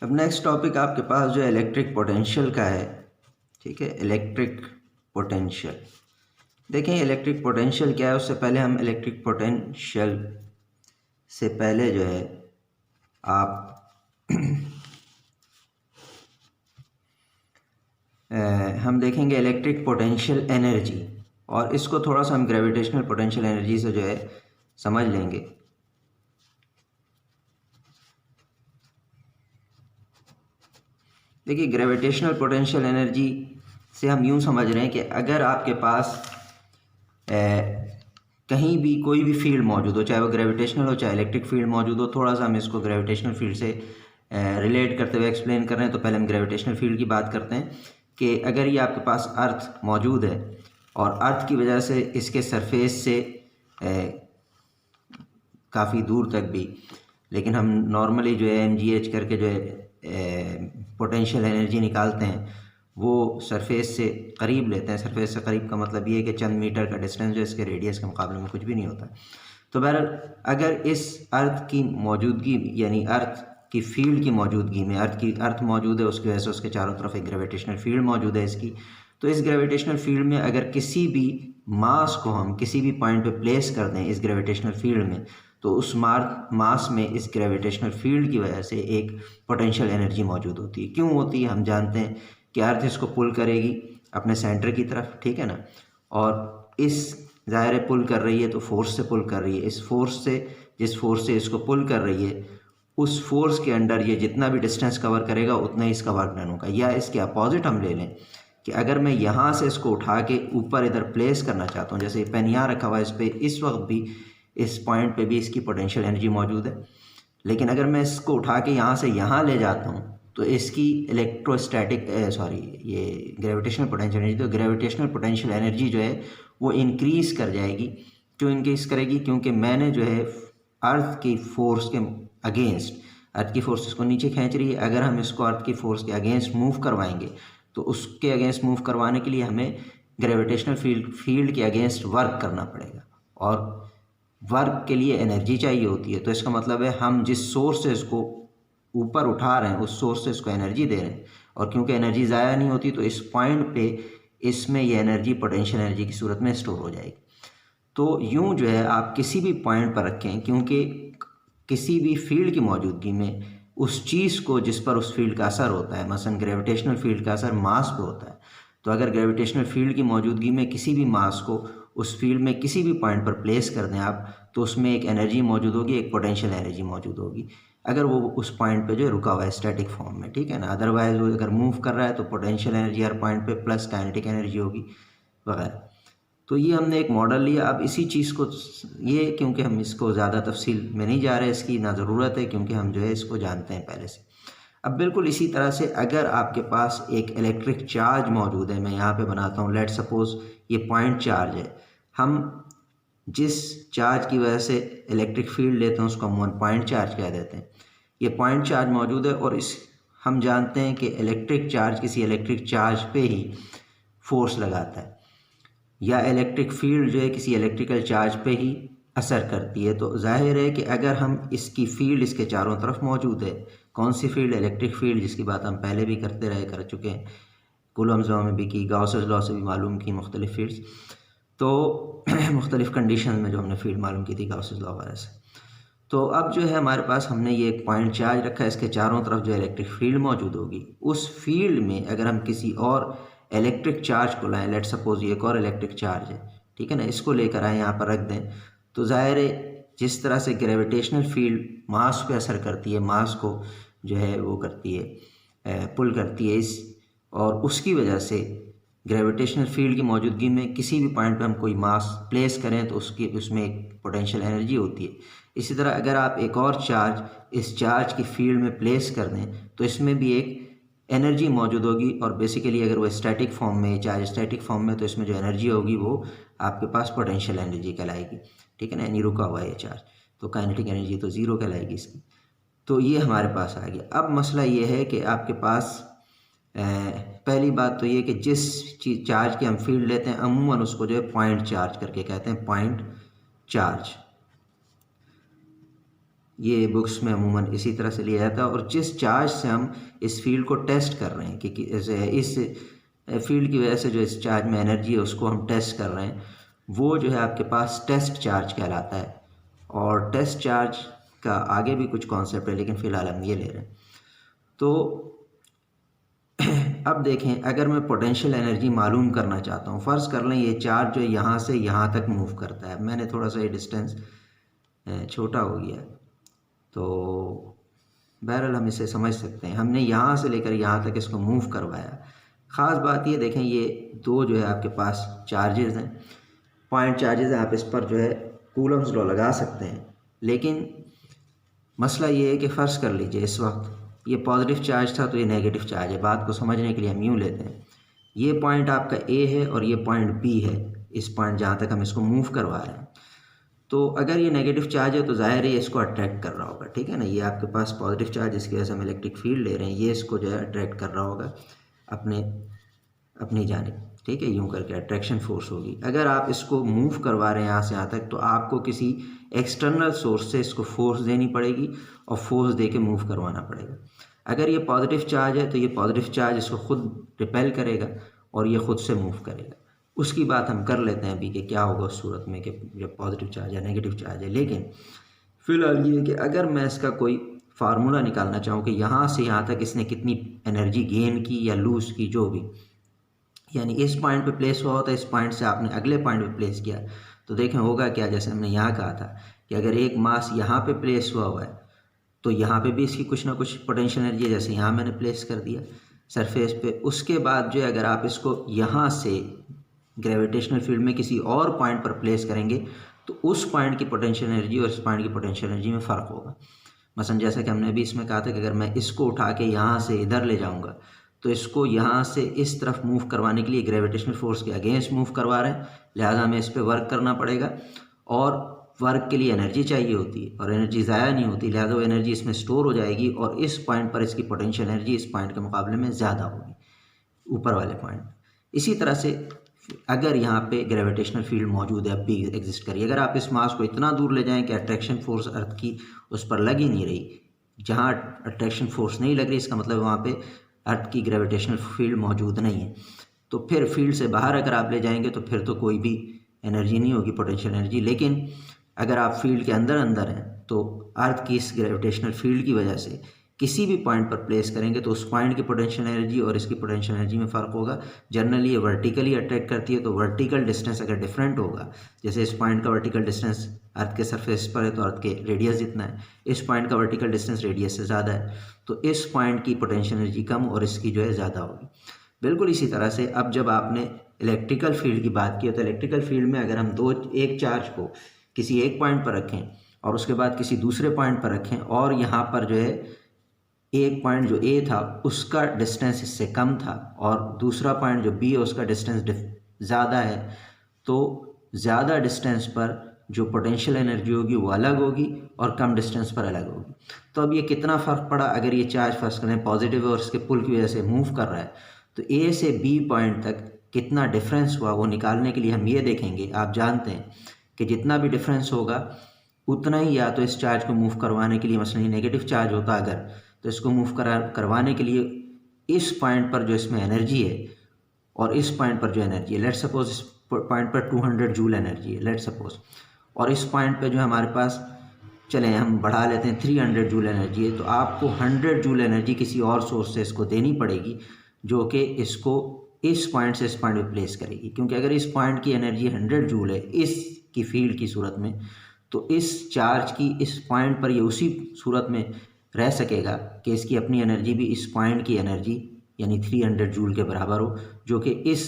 अब next topic आपके पास जो इलेक्ट्रिक पोटेंशियल का है। ठीक है, इलेक्ट्रिक पोटेंशियल। देखें इलेक्ट्रिक पोटेंशियल क्या है। उससे पहले हम इलेक्ट्रिक पोटेंशियल से पहले जो है आप हम देखेंगे इलेक्ट्रिक पोटेंशियल एनर्जी, और इसको थोड़ा सा हम ग्रेविटेशनल पोटेंशियल एनर्जी से जो है समझ लेंगे। देखिए ग्रेविटेशनल पोटेंशियल एनर्जी से हम यूँ समझ रहे हैं कि अगर आपके पास कहीं भी कोई भी फील्ड मौजूद हो, चाहे वो ग्रेविटेशनल हो चाहे इलेक्ट्रिक फील्ड मौजूद हो। थोड़ा सा हम इसको ग्रेविटेशनल फील्ड से रिलेट करते हुए एक्सप्लेन कर रहे हैं, तो पहले हम ग्रेविटेशनल फील्ड की बात करते हैं कि अगर ये आपके पास अर्थ मौजूद है और अर्थ की वजह से इसके सरफेस से काफ़ी दूर तक भी, लेकिन हम नॉर्मली जो है MGH करके जो है पोटेंशियल एनर्जी निकालते हैं वो सरफेस से करीब लेते हैं। सरफेस से करीब का मतलब ये है कि चंद मीटर का डिस्टेंस जो इसके रेडियस के मुकाबले में कुछ भी नहीं होता। तो बहरहाल अगर इस अर्थ की मौजूदगी यानी अर्थ की फील्ड की मौजूदगी में अर्थ मौजूद है, उसकी वजह से उसके चारों तरफ एक ग्रेविटेशनल फील्ड मौजूद है इसकी। तो इस ग्रेविटेशनल फील्ड में अगर किसी भी मास को हम किसी भी पॉइंट पे प्लेस कर दें इस ग्रेविटेशनल फील्ड में, तो उस मास में इस ग्रेविटेशनल फील्ड की वजह से एक पोटेंशियल एनर्जी मौजूद होती है। क्यों होती है? हम जानते हैं कि अर्थ इसको पुल करेगी अपने सेंटर की तरफ, ठीक है ना, और इस ज़ाहिर पुल कर रही है तो फोर्स से पुल कर रही है। इस फोर्स से, जिस फोर्स से इसको पुल कर रही है, उस फोर्स के अंडर ये जितना भी डिस्टेंस कवर करेगा उतना ही इसका वर्क डन होगा। या इसके अपोजिट हम ले लें कि अगर मैं यहाँ से इसको उठा के ऊपर इधर प्लेस करना चाहता हूँ, जैसे पेन यहाँ रखा हुआ है, इस पर इस वक्त भी इस पॉइंट पे भी इसकी पोटेंशियल एनर्जी मौजूद है, लेकिन अगर मैं इसको उठा के यहाँ से यहाँ ले जाता हूँ तो इसकी ये ग्रेविटेशनल पोटेंशियल एनर्जी, तो ग्रेविटेशनल पोटेंशियल एनर्जी जो है वो इंक्रीज़ कर जाएगी। क्यों इंक्रीज़ करेगी? क्योंकि मैंने जो है अर्थ की फोर्स के अगेंस्ट, अर्थ की फोर्स इसको नीचे खींच रही है, अगर हम इसको अर्थ की फोर्स के अगेंस्ट मूव करवाएंगे तो उसके अगेंस्ट मूव करवाने के लिए हमें ग्रेविटेशनल फील्ड के अगेंस्ट वर्क करना पड़ेगा, और वर्क के लिए एनर्जी चाहिए होती है। तो इसका मतलब है हम जिस सोर्स से इसको ऊपर उठा रहे हैं उस सोर्स से इसको एनर्जी दे रहे हैं, और क्योंकि एनर्जी ज़ाया नहीं होती तो इस पॉइंट पे इसमें ये एनर्जी पोटेंशियल एनर्जी की सूरत में स्टोर हो जाएगी। तो यूँ जो है आप किसी भी पॉइंट पर रखें, क्योंकि किसी भी फील्ड की मौजूदगी में उस चीज़ को जिस पर उस फील्ड का असर होता है, मसलन ग्रेविटेशनल फील्ड का असर मास पे होता है, तो अगर ग्रेविटेशनल फील्ड की मौजूदगी में किसी भी मास को उस फील्ड में किसी भी पॉइंट पर प्लेस कर दें आप, तो उसमें एक एनर्जी मौजूद होगी, एक पोटेंशियल एनर्जी मौजूद होगी, अगर वो उस पॉइंट पे जो है रुका हुआ है स्टैटिक फॉर्म में, ठीक है ना। अदरवाइज वो अगर मूव कर रहा है तो पोटेंशियल एनर्जी हर पॉइंट पे प्लस काइनेटिक एनर्जी होगी वगैरह। तो ये हमने एक मॉडल लिया। अब इसी चीज़ को ये, क्योंकि हम इसको ज़्यादा तफसील में नहीं जा रहे, इसकी ना ज़रूरत है, क्योंकि हम जो है इसको जानते हैं पहले से। अब बिल्कुल इसी तरह से अगर आपके पास एक इलेक्ट्रिक चार्ज मौजूद है, मैं यहाँ पे बनाता हूँ, लेट सपोज ये पॉइंट चार्ज है। हम जिस चार्ज की वजह से इलेक्ट्रिक फील्ड लेते हैं उसको हम पॉइंट चार्ज कह देते हैं। ये पॉइंट चार्ज मौजूद है, और इस हम जानते हैं कि इलेक्ट्रिक चार्ज किसी इलेक्ट्रिक चार्ज पे ही फोर्स लगाता है, या इलेक्ट्रिक फील्ड जो है किसी इलेक्ट्रिकल चार्ज पे ही असर करती है। तो जाहिर है कि अगर हम इसकी फील्ड इसके चारों तरफ मौजूद है, कौन सी फील्ड? इलेक्ट्रिक फील्ड, जिसकी बात हम पहले भी कर चुके हैं, कूलम्स लॉ में भी की, गाउसेस लॉ से भी मालूम की मुख्तलिफ फील्ड्स, तो मुख्तलिफ कंडीशन में जो हमने फील्ड मालूम की थी गाउसेस लॉ वगैरह से। तो अब जो है हमारे पास हमने ये एक पॉइंट चार्ज रखा है, इसके चारों तरफ जो इलेक्ट्रिक फील्ड मौजूद होगी, उस फील्ड में अगर हम किसी और इलेक्ट्रिक चार्ज को लाएं, लेट सपोज ये एक और इलेक्ट्रिक चार्ज है, ठीक है ना, इसको लेकर आए यहाँ पर रख दें, तो ज़ाहिर है जिस तरह से ग्रेविटेशनल फील्ड मास पे असर करती है, मास को जो है वो करती है, पुल करती है और उसकी वजह से ग्रेविटेशनल फील्ड की मौजूदगी में किसी भी पॉइंट पे हम कोई मास प्लेस करें तो उसमें एक पोटेंशियल एनर्जी होती है। इसी तरह अगर आप एक और चार्ज इस चार्ज की फील्ड में प्लेस कर दें तो इसमें भी एक एनर्जी मौजूद होगी, और बेसिकली अगर वो स्टैटिक फॉर्म में, चार्ज स्टैटिक फॉर्म में, तो इसमें जो एनर्जी होगी वो आपके पास पोटेंशियल एनर्जी कहलाएगी, ठीक है ना, यानी रुका हुआ है चार्ज, तो काइनेटिक एनर्जी तो ज़ीरो कहलाएगी इसकी। तो ये हमारे पास आ गया। अब मसला ये है कि आपके पास पहली बात तो ये कि जिस चीज़ चार्ज की हम फील्ड लेते हैं अमूमन उसको जो है पॉइंट चार्ज करके कहते हैं, पॉइंट चार्ज। ये बुक्स में अमूमन इसी तरह से लिया जाता है। और जिस चार्ज से हम इस फील्ड को टेस्ट कर रहे हैं कि इस फील्ड की वजह से जो इस चार्ज में एनर्जी है उसको हम टेस्ट कर रहे हैं, वो जो है आपके पास टेस्ट चार्ज कहलाता है। और टेस्ट चार्ज का आगे भी कुछ कॉन्सेप्ट है, लेकिन फ़िलहाल हम ये ले रहे हैं। तो अब देखें, अगर मैं पोटेंशियल एनर्जी मालूम करना चाहता हूँ, फ़र्ज़ कर लें ये चार्ज जो यहाँ से यहाँ तक मूव करता है। मैंने थोड़ा सा ये डिस्टेंस छोटा हो गया, तो बहरहाल हम इसे समझ सकते हैं। हमने यहाँ से लेकर यहाँ तक इसको मूव करवाया। ख़ास बात ये देखें, ये दो जो है आपके पास चार्जेज़ हैं, पॉइंट चार्जेज़ हैं। आप इस पर जो है कूलम्स लॉ लगा सकते हैं, लेकिन मसला ये है कि फ़र्ज़ कर लीजिए इस वक्त ये पॉजिटिव चार्ज था तो ये नेगेटिव चार्ज है। बात को समझने के लिए हम यूँ लेते हैं, ये पॉइंट आपका ए है और ये पॉइंट बी है, इस पॉइंट जहाँ तक हम इसको मूव करवा रहे हैं। तो अगर ये नेगेटिव चार्ज है तो ज़ाहिर है ये इसको अट्रैक्ट कर रहा होगा, ठीक है ना। ये आपके पास पॉजिटिव चार्ज जिसकी वजह से हम इलेक्ट्रिक फील्ड ले रहे हैं, ये इसको जो है अट्रैक्ट कर रहा होगा अपनी जानिब, ठीक है। यूँ करके अट्रैक्शन फोर्स होगी। अगर आप इसको मूव करवा रहे हैं यहाँ से यहाँ तक, तो आपको किसी एक्सटर्नल सोर्स से इसको फोर्स देनी पड़ेगी और फोर्स दे के मूव करवाना पड़ेगा। अगर ये पॉजिटिव चार्ज है तो ये पॉजिटिव चार्ज इसको खुद रिपेल करेगा और ये ख़ुद से मूव करेगा। उसकी बात हम कर लेते हैं अभी कि क्या होगा उस सूरत में कि जब पॉजिटिव चार्ज या नेगेटिव चार्ज है। लेकिन फ़िलहाल ये है कि अगर मैं इसका कोई फार्मूला निकालना चाहूँ कि यहाँ से यहाँ तक इसने कितनी एनर्जी गेन की या लूज़ की, जो भी, यानी इस पॉइंट पे प्लेस हुआ होता है, इस पॉइंट से आपने अगले पॉइंट पे प्लेस किया, तो देखें होगा क्या। जैसे हमने यहाँ कहा था कि अगर एक मास यहाँ पे प्लेस हुआ है तो यहाँ पे भी इसकी कुछ ना कुछ पोटेंशियल एनर्जी है। जैसे यहाँ मैंने प्लेस कर दिया सरफेस पे, उसके बाद जो है अगर आप इसको यहाँ से ग्रेविटेशनल फील्ड में किसी और पॉइंट पर प्लेस करेंगे तो उस पॉइंट की पोटेंशियल एनर्जी और इस पॉइंट की पोटेंशियल एनर्जी में फ़र्क होगा। मसलन जैसा कि हमने अभी इसमें कहा था कि अगर मैं इसको उठा के यहाँ से इधर ले जाऊँगा तो इसको यहाँ से इस तरफ मूव करवाने के लिए ग्रेविटेशनल फोर्स के अगेंस्ट मूव करवा रहे हैं, लिहाजा हमें इस पर वर्क करना पड़ेगा और वर्क के लिए एनर्जी चाहिए होती है और एनर्जी ज़ाया नहीं होती, लिहाजा वो एनर्जी इसमें स्टोर हो जाएगी और इस पॉइंट पर इसकी पोटेंशियल एनर्जी इस पॉइंट के मुकाबले में ज़्यादा होगी ऊपर वाले पॉइंट। इसी तरह से अगर यहाँ पे ग्रेविटेशनल फील्ड मौजूद है, अब भी एग्जिस्ट करिए, अगर आप इस मास को इतना दूर ले जाएं कि अट्रैक्शन फोर्स अर्थ की उस पर लग ही नहीं रही, जहाँ अट्रैक्शन फोर्स नहीं लग रही इसका मतलब वहाँ पे अर्थ की ग्रेविटेशनल फील्ड मौजूद नहीं है, तो फिर फील्ड से बाहर अगर आप ले जाएंगे तो फिर तो कोई भी एनर्जी नहीं होगी, पोटेंशियल एनर्जी। लेकिन अगर आप फील्ड के अंदर अंदर हैं तो अर्थ की इस ग्रेविटेशनल फील्ड की वजह से किसी भी पॉइंट पर प्लेस करेंगे तो उस पॉइंट की पोटेंशियल एनर्जी और इसकी पोटेंशियल एनर्जी में फ़र्क होगा। जनरली ये वर्टिकली अट्रैक्ट करती है, तो वर्टिकल डिस्टेंस अगर डिफरेंट होगा, जैसे इस पॉइंट का वर्टिकल डिस्टेंस अर्थ के सरफेस पर है तो अर्थ के रेडियस जितना है, इस पॉइंट का वर्टिकल डिस्टेंस रेडियस से ज़्यादा है, तो इस पॉइंट की पोटेंशियल एनर्जी कम और इसकी जो है ज़्यादा होगी। बिल्कुल इसी तरह से अब जब आपने इलेक्ट्रिकल फील्ड की बात की तो इलेक्ट्रिकल फील्ड में अगर हम एक चार्ज को किसी एक पॉइंट पर रखें और उसके बाद किसी दूसरे पॉइंट पर रखें और यहाँ पर जो है एक पॉइंट जो ए था उसका डिस्टेंस इससे कम था और दूसरा पॉइंट जो बी है उसका डिस्टेंस ज़्यादा है, तो ज़्यादा डिस्टेंस पर जो पोटेंशियल एनर्जी होगी वो अलग होगी और कम डिस्टेंस पर अलग होगी। तो अब ये कितना फ़र्क पड़ा, अगर ये चार्ज फर्स्ट करें पॉजिटिव है और इसके पुल की वजह से मूव कर रहा है तो ए से बी पॉइंट तक कितना डिफरेंस हुआ वो निकालने के लिए हम ये देखेंगे। आप जानते हैं कि जितना भी डिफरेंस होगा उतना ही या तो इस चार्ज को मूव करवाने के लिए, मसलन नेगेटिव चार्ज होता अगर, तो इसको मूव करवाने के लिए इस पॉइंट पर जो इसमें एनर्जी है और इस पॉइंट पर जो एनर्जी है, लेट सपोज इस पॉइंट पर 200 जूल एनर्जी है लेट सपोज, और इस पॉइंट पे जो हमारे पास, चलें हम बढ़ा लेते हैं 300 जूल एनर्जी है, तो आपको 100 जूल एनर्जी किसी और सोर्स से इसको देनी पड़ेगी जो कि इसको इस पॉइंट से इस पॉइंट पे प्लेस करेगी। क्योंकि अगर इस पॉइंट की एनर्जी 100 जूल है इसकी फील्ड की सूरत में, तो इस चार्ज की इस पॉइंट पर ये उसी सूरत में रह सकेगा कि इसकी अपनी एनर्जी भी इस पॉइंट की एनर्जी यानी 300 जूल के बराबर हो, जो कि इस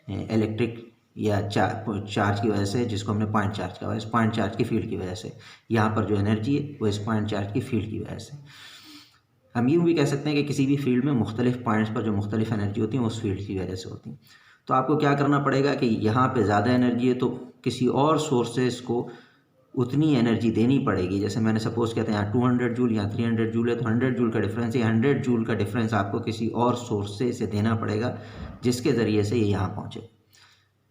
इलेक्ट्रिक या चार्ज की वजह से, जिसको हमने पॉइंट चार्ज कहा, इस पॉइंट चार्ज की फील्ड की वजह से यहाँ पर जो एनर्जी है वो इस पॉइंट चार्ज की फील्ड की वजह से। हम यूँ भी कह सकते हैं कि किसी भी फील्ड में मुख्तलिफ पॉइंट्स पर जो मुख्तलिफ एनर्जी होती है उस फील्ड की वजह से होती हैं। तो आपको क्या करना पड़ेगा कि यहाँ पे ज़्यादा एनर्जी है तो किसी और सोर्सेस को उतनी एनर्जी देनी पड़ेगी। जैसे मैंने सपोज कहते हैं यहाँ 200 जूल या 300 जूल है, तो 100 जूल का डिफरेंस है, 100 जूल का डिफरेंस आपको किसी और सोर्स से इसे देना पड़ेगा जिसके ज़रिए से ये यहाँ पहुँचे।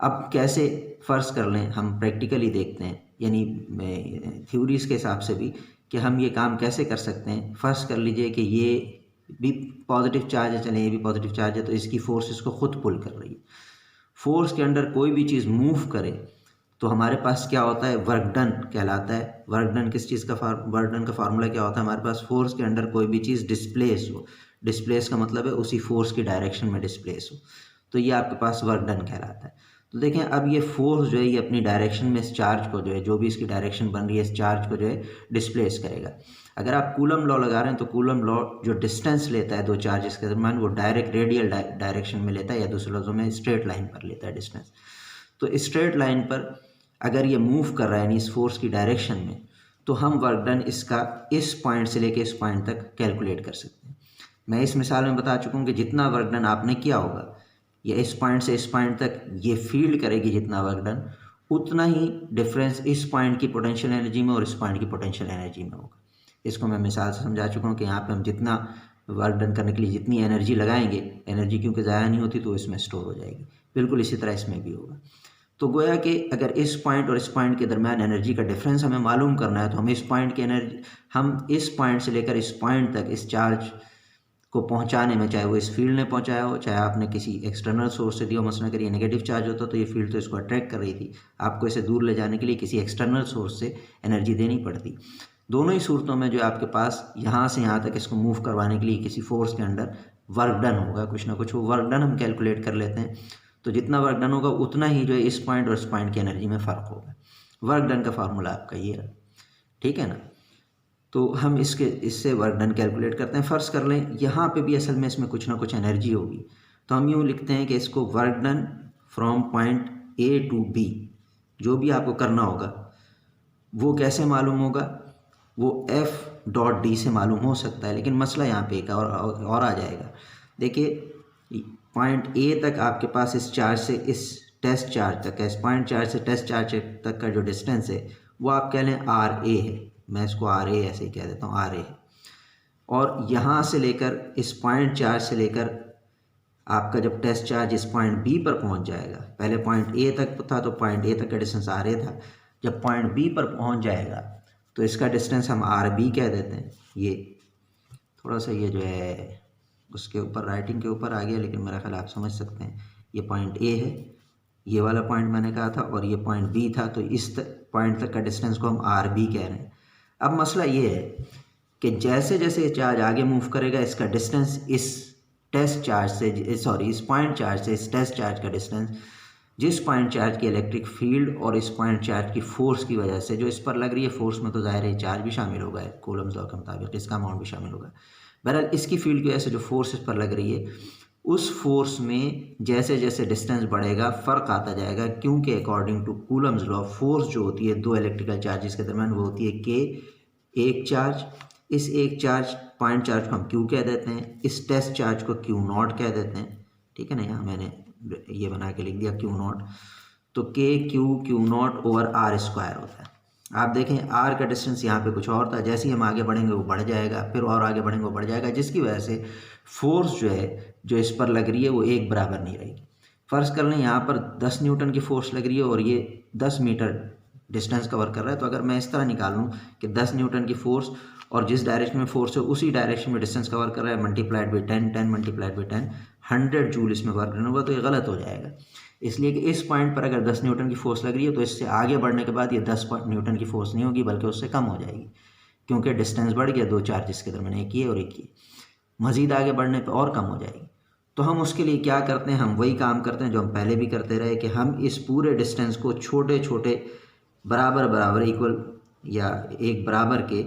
अब कैसे, फ़र्ज़ कर लें हम प्रैक्टिकली देखते हैं, यानी थ्योरीज़ के हिसाब से भी, कि हम ये काम कैसे कर सकते हैं। फर्स्ट कर लीजिए कि ये भी पॉजिटिव चार्ज है, चलें ये भी पॉजिटिव चार्ज है, तो इसकी फोर्स इसको खुद पुल कर रही है। फोर्स के अंडर कोई भी चीज़ मूव करे तो हमारे पास क्या होता है, वर्क डन कहलाता है। वर्क डन किस चीज़ का वर्क डन का फार्मूला क्या होता है, हमारे पास फोर्स के अंडर कोई भी चीज़ डिस्प्लेस हो, डिस्प्लेस का मतलब है उसी फोर्स की डायरेक्शन में डिस्प्लेस हो, तो ये आपके पास वर्क डन कहलाता है। तो देखें अब ये फोर्स जो है ये अपनी डायरेक्शन में इस चार्ज को जो है, जो भी इसकी डायरेक्शन बन रही है, इस चार्ज को जो है डिस्प्लेस करेगा। अगर आप कूलम लॉ लगा रहे हैं तो कूलम लॉ जो डिस्टेंस लेता है दो चार्जेस के दरम्यान वो डायरेक्ट रेडियल डायरेक्शन में लेता है, या दूसरे लफ्ज़ों में स्ट्रेट लाइन पर लेता है डिस्टेंस। तो स्ट्रेट लाइन पर अगर ये मूव कर रहा है यानी इस फोर्स की डायरेक्शन में, तो हम वर्क डन इसका इस पॉइंट से लेके इस पॉइंट तक कैलकुलेट कर सकते हैं। मैं इस मिसाल में बता चुका हूँ कि जितना वर्क डन आपने किया होगा या इस पॉइंट से इस पॉइंट तक ये फील्ड करेगी जितना वर्क डन, उतना ही डिफरेंस इस पॉइंट की पोटेंशियल एनर्जी में और इस पॉइंट की पोटेंशियल एनर्जी में होगा। इसको मैं मिसाल से समझा चुका हूँ कि यहाँ पे हम जितना वर्क डन करने के लिए जितनी एनर्जी लगाएंगे, एनर्जी क्योंकि ज़ाया नहीं होती तो इसमें स्टोर हो जाएगी, बिल्कुल इसी तरह इसमें भी होगा। तो गोया कि अगर इस पॉइंट और इस पॉइंट के दरमियान एनर्जी का डिफरेंस हमें मालूम करना है तो हम इस पॉइंट की एनर्जी, हम इस पॉइंट से लेकर इस पॉइंट तक इस चार्ज को पहुंचाने में, चाहे वो इस फील्ड ने पहुंचाया हो, चाहे आपने किसी एक्सटर्नल सोर्स से दिया हो, मसलन अगर ये नेगेटिव चार्ज होता तो ये फील्ड तो इसको अट्रैक्ट कर रही थी, आपको इसे दूर ले जाने के लिए किसी एक्सटर्नल सोर्स से एनर्जी देनी पड़ती। दोनों ही सूरतों में जो आपके पास यहाँ से यहाँ तक इसको मूव करवाने के लिए किसी फोर्स के अंडर वर्क डन होगा, कुछ ना कुछ वो वर्क डन हम कैलकुलेट कर लेते हैं। तो जितना वर्क डन होगा उतना ही जो है इस पॉइंट और इस पॉइंट की एनर्जी में फ़र्क होगा। वर्क डन का फार्मूला आपका ये है, ठीक है ना। तो हम इससे वर्क डन कैलकुलेट करते हैं। फ़र्ज़ कर लें यहाँ पे भी असल में इसमें कुछ ना कुछ एनर्जी होगी, तो हम यूँ लिखते हैं कि इसको work done from point A to B, जो भी आपको करना होगा वो कैसे मालूम होगा, वो एफ डॉट डी से मालूम हो सकता है, लेकिन मसला यहाँ पे एक और आ जाएगा। देखिए पॉइंट ए तक आपके पास इस चार्ज से इस टेस्ट चार्ज तक का, इस पॉइंट चार्ज से टेस्ट चार्ज तक का जो डिस्टेंस है वो आप कह लें आर ए है, मैं इसको आर ए ऐसे ही कह देता हूँ, आर ए है। और यहाँ से लेकर इस पॉइंट चार्ज से लेकर आपका जब टेस्ट चार्ज इस पॉइंट बी पर पहुँच जाएगा, पहले पॉइंट ए तक था तो पॉइंट ए तक का डिस्टेंस आर ए था, जब पॉइंट बी पर पहुँच जाएगा तो इसका डिस्टेंस हम आर बी कह देते हैं। ये थोड़ा सा ये जो है उसके ऊपर राइटिंग के ऊपर आ गया, लेकिन मेरा ख्याल आप समझ सकते हैं। ये पॉइंट ए है, ये वाला पॉइंट मैंने कहा था, और ये पॉइंट बी था, तो इस पॉइंट तक का डिस्टेंस को हम आर बी कह रहे हैं। अब मसला ये है कि जैसे जैसे चार्ज आगे मूव करेगा इसका डिस्टेंस इस टेस्ट चार्ज से, सॉरी इस पॉइंट चार्ज से इस टेस्ट चार्ज का डिस्टेंस, जिस पॉइंट चार्ज की इलेक्ट्रिक फील्ड और इस पॉइंट चार्ज की फोर्स की वजह से जो इस पर लग रही है, फोर्स में तो जाहिर है चार्ज भी शामिल होगा, कूलम्स लॉ के मुताबिक इसका अमाउंट भी शामिल होगा। बहरहाल इसकी फील्ड की वजह से जो फोर्स इस पर लग रही है, उस फोर्स में जैसे जैसे डिस्टेंस बढ़ेगा फ़र्क आता जाएगा, क्योंकि according to coulomb's law force जो होती है दो इलेक्ट्रिकल चार्जेस के दरमियान वो होती है के एक चार्ज। इस एक चार्ज पॉइंट चार्ज को हम क्यू कह देते हैं, इस टेस्ट चार्ज को क्यू नॉट कह देते हैं, ठीक है ना। यहाँ मैंने ये बना के लिख दिया क्यू नॉट। तो k q naught over r square होता है। आप देखें आर का डिस्टेंस यहाँ पे कुछ और था, जैसे ही हम आगे बढ़ेंगे वो बढ़ जाएगा, फिर और आगे बढ़ेंगे वो बढ़ जाएगा, जिसकी वजह से फोर्स जो है जो इस पर लग रही है वो एक बराबर नहीं रहेगी। फ़र्ज़ कर लें यहाँ पर 10 न्यूटन की फोर्स लग रही है और ये 10 मीटर डिस्टेंस कवर कर रहा है, तो अगर मैं इस तरह निकाल लूँ कि 10 न्यूटन की फोर्स और जिस डायरेक्शन में फोर्स है उसी डायरेक्शन में डिस्टेंस कवर कर रहा है, multiplied by 10 multiplied by 10 100 joule इसमें वर्क डन होगा, तो ये गलत हो जाएगा। इसलिए कि इस पॉइंट पर अगर 10 न्यूटन की फोर्स लग रही है तो इससे आगे बढ़ने के बाद ये 10 न्यूटन की फोर्स नहीं होगी बल्कि उससे कम हो जाएगी, क्योंकि डिस्टेंस बढ़ गया दो चार्जेस के दरमियान, एक ये और एक ये। मज़ीद आगे बढ़ने पर और कम हो जाएगी। तो हम उसके लिए क्या करते हैं, हम वही काम करते हैं जो हम पहले भी करते रहे कि हम इस पूरे डिस्टेंस को छोटे छोटे बराबर इक्वल या एक बराबर के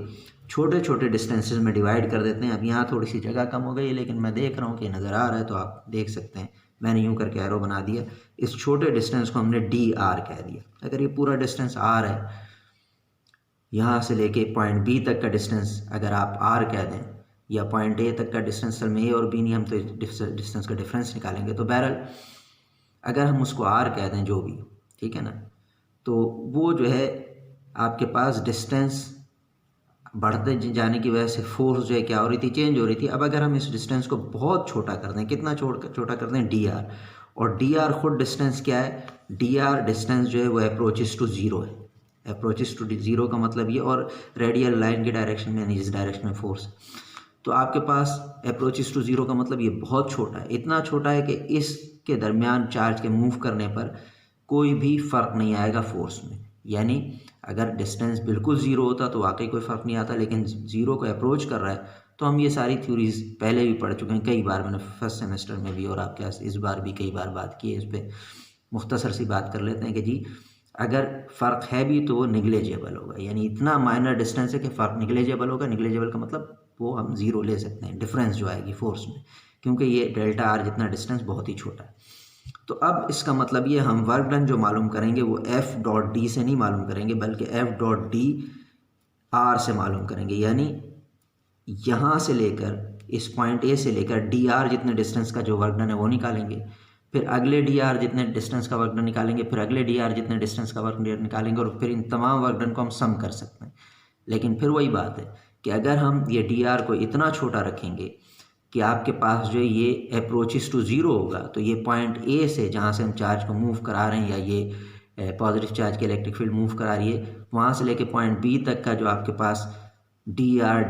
छोटे छोटे डिस्टेंसेस में डिवाइड कर देते हैं। अब यहाँ थोड़ी सी जगह कम हो गई है, लेकिन मैं देख रहा हूँ कि नज़र आ रहा है, तो आप देख सकते हैं मैंने यूँ करके एरो बना दिया। इस छोटे डिस्टेंस को हमने डी आर कह दिया। अगर ये पूरा डिस्टेंस आर है, यहाँ से लेके पॉइंट बी तक का डिस्टेंस अगर आप आर कह दें, या पॉइंट ए तक का डिस्टेंस, में ए और बी नहीं, हम तो डिस्टेंस का डिफरेंस निकालेंगे, तो बहरहाल अगर हम उसको आर कह दें जो भी, ठीक है ना, तो वो जो है आपके पास डिस्टेंस बढ़ते जाने की वजह से फोर्स जो है क्या हो रही थी, चेंज हो रही थी। अब अगर हम इस डिस्टेंस को बहुत छोटा कर दें, कितना छोटा कर दें, डी आर, और डी आर खुद डिस्टेंस क्या है, डी आर डिस्टेंस जो है वो अप्रोचेस टू ज़ीरो है, अप्रोचेस टू ज़ीरो का मतलब ये, और रेडियल लाइन के डायरेक्शन में यानी जिस डायरेक्शन में फोर्स। तो आपके पास अप्रोचेस टू ज़ीरो का मतलब ये बहुत छोटा है, इतना छोटा है कि इसके दरमियान चार्ज के मूव करने पर कोई भी फ़र्क नहीं आएगा फोर्स में। यानी अगर डिस्टेंस बिल्कुल ज़ीरो होता तो वाकई कोई फ़र्क नहीं आता, लेकिन ज़ीरो को अप्रोच कर रहा है। तो हम ये सारी थ्योरीज पहले भी पढ़ चुके हैं कई बार, मैंने फर्स्ट सेमेस्टर में भी और आपके पास इस बार भी कई बार बात की है। इस पर मुख्तसर सी बात कर लेते हैं कि जी अगर फ़र्क है भी तो वो निगलेजेबल होगा, यानी इतना माइनर डिस्टेंस है कि फ़र्क निगलेजेबल होगा। निगलेजेबल का मतलब वो हम ज़ीरो ले सकते हैं, डिफरेंस जो आएगी फोर्स में, क्योंकि ये डेल्टा आर जितना डिस्टेंस बहुत ही छोटा है। तो अब इसका मतलब ये हम वर्क डन जो मालूम करेंगे वो एफ डॉट डी से नहीं मालूम करेंगे, बल्कि एफ डॉट डी आर से मालूम करेंगे। यानी यहाँ से लेकर इस पॉइंट ए से लेकर डी आर जितने डिस्टेंस का जो वर्क डन है वो निकालेंगे, फिर अगले डी आर जितने डिस्टेंस का वर्क डन निकालेंगे, फिर अगले डी आर जितने डिस्टेंस का वर्क डन निकालेंगे, और फिर इन तमाम वर्क डन को हम सम कर सकते हैं। लेकिन फिर वही बात है कि अगर हम ये डी आर को इतना छोटा रखेंगे कि आपके पास जो ये अप्रोचेस टू ज़ीरो होगा, तो ये पॉइंट ए से जहाँ से हम चार्ज को मूव करा रहे हैं, या ये पॉजिटिव चार्ज की इलेक्ट्रिक फील्ड मूव करा रही है, वहाँ से लेके पॉइंट बी तक का जो आपके पास डी आर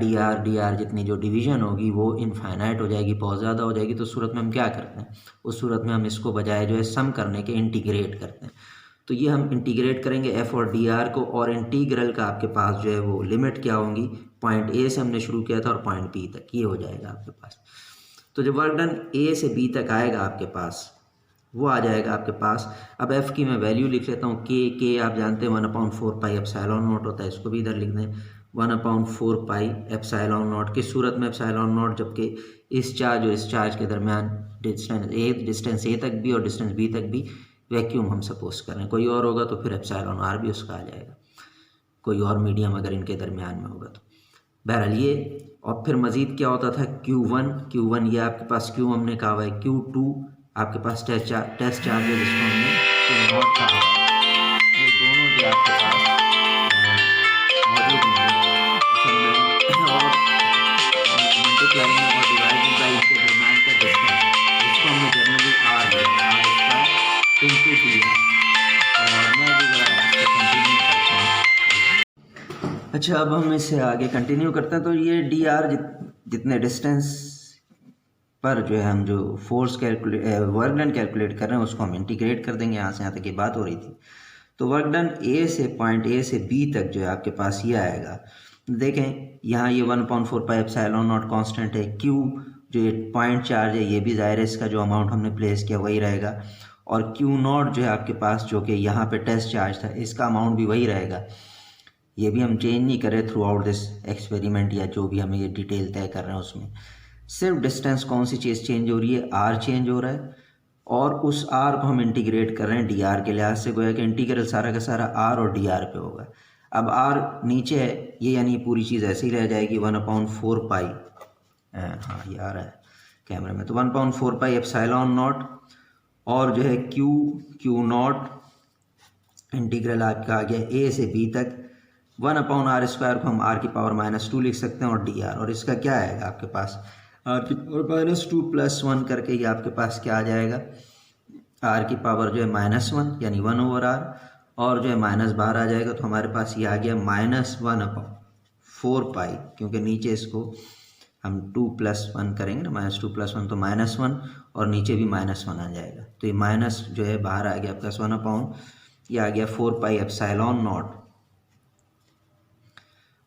जितनी जो डिवीज़न होगी वो इनफाइनाइट हो जाएगी, बहुत ज़्यादा हो जाएगी। तो उस सूरत में हम क्या करते हैं, उस सूरत में हम इसको बजाय जो है सम करने के इंटीग्रेट करते हैं। तो ये हम इंटीग्रेट करेंगे एफ और डी आर को, और इंटीग्रल का आपके पास जो है वो लिमिट क्या होंगी, पॉइंट ए से हमने शुरू किया था और पॉइंट बी तक, ये हो जाएगा आपके पास। तो जब वर्क डन ए से बी तक आएगा आपके पास, वो आ जाएगा आपके पास। अब एफ़ की मैं वैल्यू लिख लेता हूँ, के आप जानते हैं 1/4 पाई एप्सिलॉन नॉट होता है, इसको भी इधर लिख दें 1/4 पाई एप्सिलॉन नॉट। किस सूरत में एप्सिलॉन नॉट, जबकि इस चार्ज और इस चार्ज के दरमियान डिस्टेंस ए तक भी और डिस्टेंस बी तक भी वैक्यूम हम सपोज कर रहे हैं, कोई और होगा तो फिर एप्सिलॉन आर भी उसका आ जाएगा, कोई और मीडियम अगर इनके दरमियान में होगा तो। बहरहाल ये, और फिर मज़ीद क्या होता था Q1 ये आपके पास Q हमने कहा हुआ है, Q2 आपके पास टेस्ट चार्ज है जिसको हमने Q0 कहा हुआ है। ये दोनों जो आपके पास मौजूद होंगे और मल्टीप्लाइंग और डिवाइडिंग बाई इसके दरमियान का डिस्टेंस, इसको हमने जनरली आर इसका इनटू दिया। और मैं भी ज़रा इसको कंटिन्यू करता हूँ। अच्छा, अब हम इससे आगे कंटिन्यू करते हैं। तो ये डी आर जितने डिस्टेंस पर जो है हम जो फोर्स वर्क डन कैलकुलेट कर रहे हैं उसको हम इंटीग्रेट कर देंगे। यहाँ से यहाँ तक ये बात हो रही थी। तो वर्क डन ए से पॉइंट ए से बी तक जो है आपके पास ये आएगा। देखें यहाँ ये 1/4 पाई एप्सिलॉन नॉट कांस्टेंट है। क्यू जो ये पॉइंट चार्ज है ये भी ज़ाहिर है इसका जो अमाउंट हमने प्लेस किया वही रहेगा, और क्यू नॉट जो है आपके पास जो कि यहाँ पे टेस्ट चार्ज था इसका अमाउंट भी वही रहेगा। ये भी हम चेंज नहीं करें थ्रू आउट दिस एक्सपेरिमेंट, या जो भी हमें ये डिटेल तय कर रहे हैं उसमें सिर्फ डिस्टेंस कौन सी चीज़ चेंज हो रही है, आर चेंज हो रहा है, और उस आर को हम इंटीग्रेट कर रहे हैं डी आर के लिहाज से। गोया कि इंटीग्रल सारा का सारा आर और डी आर पे होगा। अब आर नीचे है ये, यानी पूरी चीज़ ऐसे ही रह जाएगी 1/4 पाई, हाँ ये आ रहा है कैमरे में, तो 1/4 पाई एप्सिलॉन नॉट, और जो है क्यू नॉट इंटीग्रल आपका आ गया ए से बी तक 1/r² को हम r की पावर -2 लिख सकते हैं, और डी आर, और इसका क्या आएगा आपके पास r की पावर -2 + 1 करके ये आपके पास क्या आ जाएगा, r की पावर जो है -1 यानी 1/r, और जो है माइनस बाहर आ जाएगा, तो हमारे पास ये आ गया -1/4 पाई, क्योंकि नीचे इसको हम 2 + 1 करेंगे ना, -2 + 1 तो -1, और नीचे भी -1 आ जाएगा। तो ये माइनस जो है बाहर आ गया प्लस 1/, ये आ गया 4 पाई एप्सिलॉन नॉट,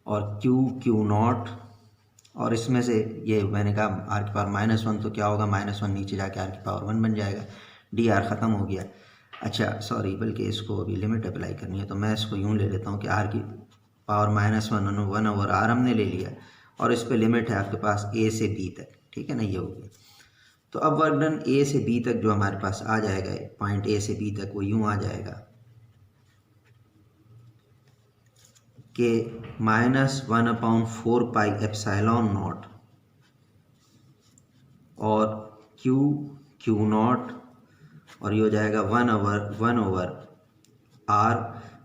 और क्यू नॉट, और इसमें से ये मैंने कहा r की पावर -1 तो क्या होगा, -1 नीचे जाके r की पावर 1 बन जाएगा, डी आर ख़त्म हो गया। अच्छा सॉरी, बल्कि इसको अभी लिमिट अप्लाई करनी है, तो मैं इसको यूँ ले लेता हूँ कि r की पावर -1/r हमने ले लिया, और इस पर लिमिट है आपके पास a से b तक, ठीक है ना, ये हो गया। तो अब वर्क डन a से b तक जो हमारे पास आ जाएगा, पॉइंट a से b तक, वो यूँ आ जाएगा कि -1/4 पाई एप्सिलॉन नॉट, और क्यू नॉट, और ये हो जाएगा 1/r।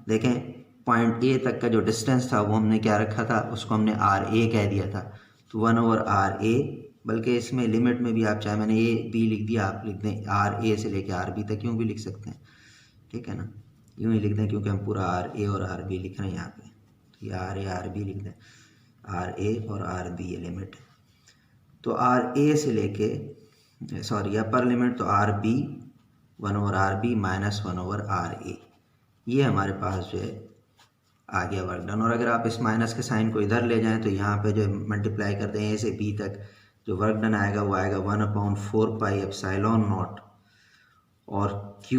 देखें पॉइंट ए तक का जो डिस्टेंस था वो हमने क्या रखा था, उसको हमने RA कह दिया था, तो 1/RA, बल्कि इसमें लिमिट में भी आप चाहे मैंने A B लिख दिया, आप लिख दें RA से लेके RB तक यूँ भी लिख सकते हैं, ठीक है ना। यूँ ही लिख दें क्योंकि हम पूरा आर ए और आर बी लिख रहे हैं यहाँ पे, तो ये आर ए आर बी लिख दें, आर ए और आर बी ये लिमिट है। तो आर ए से लेके सॉरी अपर लिमिट तो r B 1/RB minus 1/RA, ये हमारे पास जो है आ गया वर्क डन। और अगर आप इस माइनस के साइन को इधर ले जाएं तो यहाँ पे जो मल्टीप्लाई करते हैं ए से बी तक जो वर्क डन आएगा वो आएगा 1/4 पाई एप्सिलॉन नॉट, और Q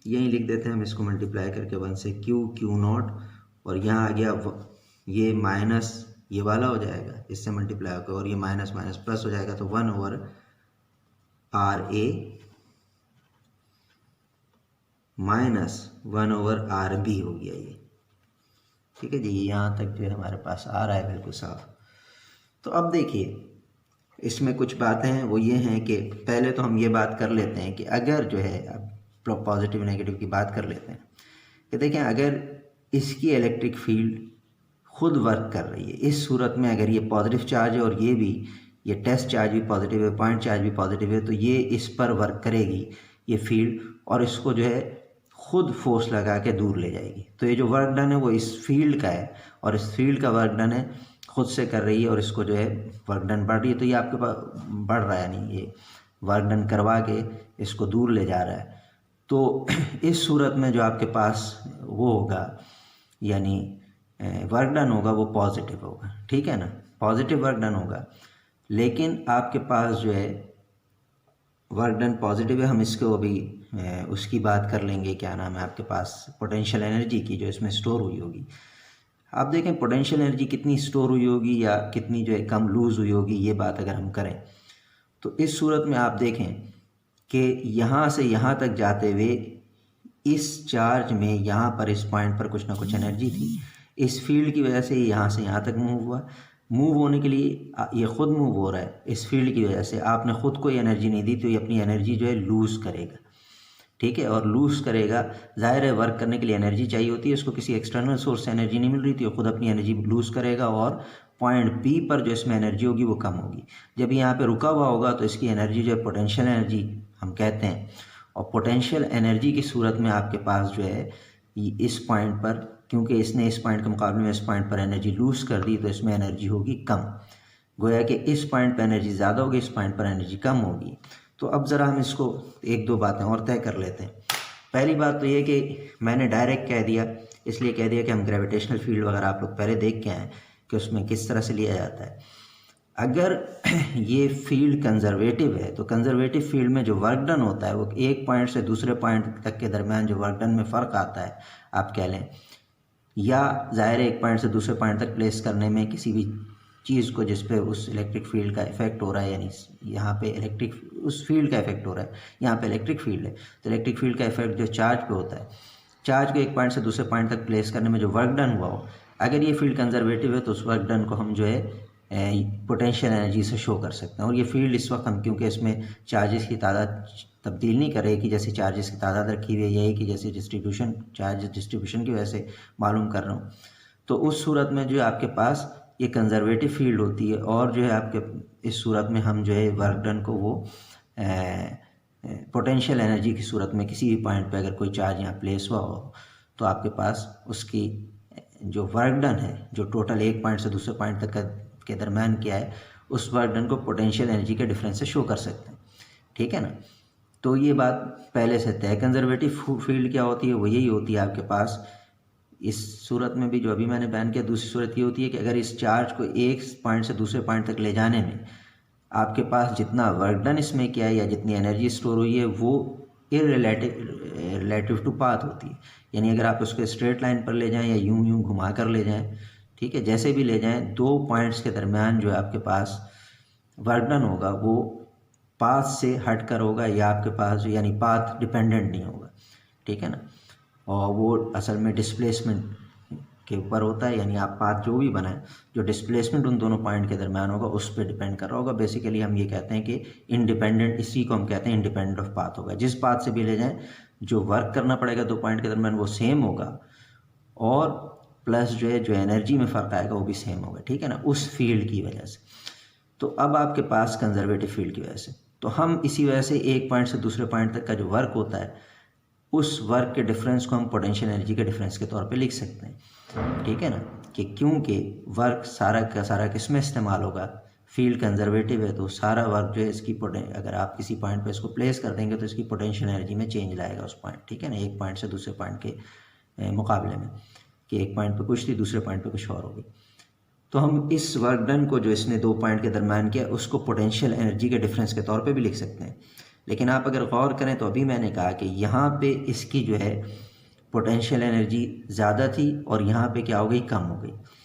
यहीं लिख देते हैं हम इसको मल्टीप्लाई करके 1 से, Q नॉट, और यहाँ आ गया ये माइनस ये वाला हो जाएगा इससे मल्टीप्लाई होकर, और ये माइनस माइनस प्लस हो जाएगा, तो 1/RA माइनस 1/RB हो गया ये। ठीक है जी, यहाँ तक जो है हमारे पास आ रहा है बिल्कुल साफ। तो अब देखिए इसमें कुछ बातें हैं, वो ये हैं कि पहले तो हम ये बात कर लेते हैं कि अगर जो है, अब पॉजिटिव नेगेटिव की बात कर लेते हैं कि देखें अगर इसकी इलेक्ट्रिक फील्ड खुद वर्क कर रही है, इस सूरत में अगर ये पॉजिटिव चार्ज है और ये भी, ये टेस्ट चार्ज भी पॉजिटिव है, पॉइंट चार्ज भी पॉजिटिव है, तो ये इस पर वर्क करेगी ये फील्ड, और इसको जो है खुद फोर्स लगा के दूर ले जाएगी। तो ये जो वर्क डन है वो इस फील्ड का है, और इस फील्ड का वर्क डन है खुद से कर रही है, और इसको जो है वर्क डन बढ़ रही है, तो ये आपके पास बढ़ रहा है, यानी ये वर्क डन करवा के इसको दूर ले जा रहा है। तो इस सूरत में जो आपके पास वो होगा, यानी वर्क डन होगा वो पॉजिटिव होगा, ठीक है ना, पॉजिटिव वर्क डन होगा। लेकिन आपके पास जो है वर्क डन पॉजिटिव है, हम इसको अभी उसकी बात कर लेंगे, क्या नाम है आपके पास पोटेंशियल एनर्जी की जो इसमें स्टोर हुई होगी। आप देखें पोटेंशियल एनर्जी कितनी स्टोर हुई होगी या कितनी जो है कम लूज़ हुई होगी, ये बात अगर हम करें तो इस सूरत में आप देखें कि यहाँ से यहाँ तक जाते हुए इस चार्ज में यहाँ पर इस पॉइंट पर कुछ ना कुछ एनर्जी थी, इस फील्ड की वजह से यहाँ से यहाँ तक मूव हुआ। मूव होने के लिए ये खुद मूव हो रहा है इस फील्ड की वजह से, आपने ख़ुद कोई एनर्जी नहीं दी, तो ये अपनी एनर्जी जो है लूज़ करेगा, ठीक है, और लूज़ करेगा। ज़ाहिर है वर्क करने के लिए एनर्जी चाहिए होती है, इसको किसी एक्सटर्नल सोर्स से एनर्जी नहीं मिल रही थी, खुद अपनी एनर्जी लूज़ करेगा, और पॉइंट बी पर जो इसमें एनर्जी होगी वो कम होगी। जब यहाँ पे रुका हुआ होगा तो इसकी एनर्जी जो है पोटेंशियल एनर्जी हम कहते हैं, और पोटेंशियल एनर्जी की सूरत में आपके पास जो है इस पॉइंट पर, क्योंकि इसने इस पॉइंट के मुकाबले में इस पॉइंट पर एनर्जी लूज़ कर दी, तो इसमें एनर्जी होगी कम। गोया कि इस पॉइंट पर एनर्जी ज़्यादा होगी, इस पॉइंट पर एनर्जी कम होगी। तो अब ज़रा हम इसको एक दो बातें और तय कर लेते हैं। पहली बात तो ये कि मैंने डायरेक्ट कह दिया, इसलिए कह दिया कि हम ग्रेविटेशनल फील्ड वगैरह आप लोग पहले देख के आए कि उसमें किस तरह से लिया जाता है। अगर ये फील्ड कंजर्वेटिव है तो कंजर्वेटिव फील्ड में जो वर्क डन होता है वो एक पॉइंट से दूसरे पॉइंट तक के दरमियान जो वर्क डन में फ़र्क आता है आप कह लें, या ज़ाहिर है एक पॉइंट से दूसरे पॉइंट तक प्लेस करने में किसी भी चीज़ को जिस पे उस इलेक्ट्रिक फील्ड का इफेक्ट हो रहा है, यानी यहाँ पे इलेक्ट्रिक उस फील्ड का इफेक्ट हो रहा है, यहाँ पे इलेक्ट्रिक फील्ड है, तो इलेक्ट्रिक फील्ड का इफेक्ट जो चार्ज पे होता है, चार्ज को एक पॉइंट से दूसरे पॉइंट तक प्लेस करने में जो वर्क डन हुआ हो, अगर ये फील्ड कंजर्वेटिव है तो उस वर्क डन को हम जो है पोटेंशियल एनर्जी से शो कर सकते हैं। और ये फील्ड इस वक्त हम, क्योंकि इसमें चार्जेस की तादाद तब्दील नहीं कर रहे कि जैसे चार्जेस की तादाद रखी हुई है, यही कि जैसे डिस्ट्रीब्यूशन चार्ज डिस्ट्रीब्यूशन की वजह से मालूम कर रहा हूँ, तो उस सूरत में जो है आपके पास ये कंजर्वेटिव फील्ड होती है, और जो है आपके इस सूरत में हम जो है वर्क डन को वो पोटेंशियल एनर्जी की सूरत में किसी भी पॉइंट पे अगर कोई चार्ज यहाँ प्लेस हुआ हो तो आपके पास उसकी जो वर्क डन है, जो टोटल एक पॉइंट से दूसरे पॉइंट तक के दरम्यान क्या है, उस वर्क डन को पोटेंशियल एनर्जी के डिफरेंस से शो कर सकते हैं, ठीक है ना। तो ये बात पहले से तय। कंजर्वेटिव फील्ड क्या होती है, वो यही होती है आपके पास इस सूरत में भी जो अभी मैंने बयान किया। दूसरी सूरत ये होती है कि अगर इस चार्ज को एक पॉइंट से दूसरे पॉइंट तक ले जाने में आपके पास जितना वर्क डन इसमें किया है या जितनी एनर्जी स्टोर हुई है वो रिलेटिव टू पाथ होती है, यानी अगर आप उसको स्ट्रेट लाइन पर ले जाएं या यूं यूं घुमा कर ले जाएं, ठीक है, जैसे भी ले जाएं, दो पॉइंट्स के दरमियान जो है आपके पास वर्क डन होगा वो पाथ से हट कर होगा, या आपके पास यानी पाथ डिपेंडेंट नहीं होगा, ठीक है ना। और वो असल में डिस्प्लेसमेंट के ऊपर होता है, यानी आप पाथ जो भी बनाएं, जो डिस्प्लेसमेंट उन दोनों पॉइंट के दरमियान होगा उस पर डिपेंड कर रहा होगा। बेसिकली हम ये कहते हैं कि इंडिपेंडेंट, इसी को हम कहते हैं इंडिपेंडेंट ऑफ पाथ होगा। जिस पाथ से भी ले जाएं जो वर्क करना पड़ेगा दो पॉइंट के दरमियान वो सेम होगा, और प्लस जो है जो एनर्जी में फ़र्क आएगा वो भी सेम होगा, ठीक है ना, उस फील्ड की वजह से। तो अब आपके पास कंजर्वेटिव फील्ड की वजह से, तो हम इसी वजह से एक पॉइंट से दूसरे पॉइंट तक का जो वर्क होता है उस वर्क के डिफरेंस को हम पोटेंशियल एनर्जी के डिफरेंस के तौर पे लिख सकते हैं, ठीक है ना, कि क्योंकि वर्क सारा का सारा किस में इस्तेमाल होगा, फील्ड कंजर्वेटिव है तो सारा वर्क जो है इसकी अगर आप किसी पॉइंट पे इसको प्लेस कर देंगे तो इसकी पोटेंशियल एनर्जी में चेंज लाएगा उस पॉइंट, ठीक है ना, एक पॉइंट से दूसरे पॉइंट के मुकाबले में, कि एक पॉइंट पे कुछ थी दूसरे पॉइंट पे कुछ और होगी। तो हम इस वर्क डन को जो इसने 2 पॉइंट के दरम्यान किया उसको पोटेंशियल एनर्जी के डिफरेंस के तौर पे भी लिख सकते हैं। लेकिन आप अगर गौर करें तो अभी मैंने कहा कि यहाँ पे इसकी जो है पोटेंशियल एनर्जी ज़्यादा थी और यहाँ पे क्या हो गई, कम हो गई।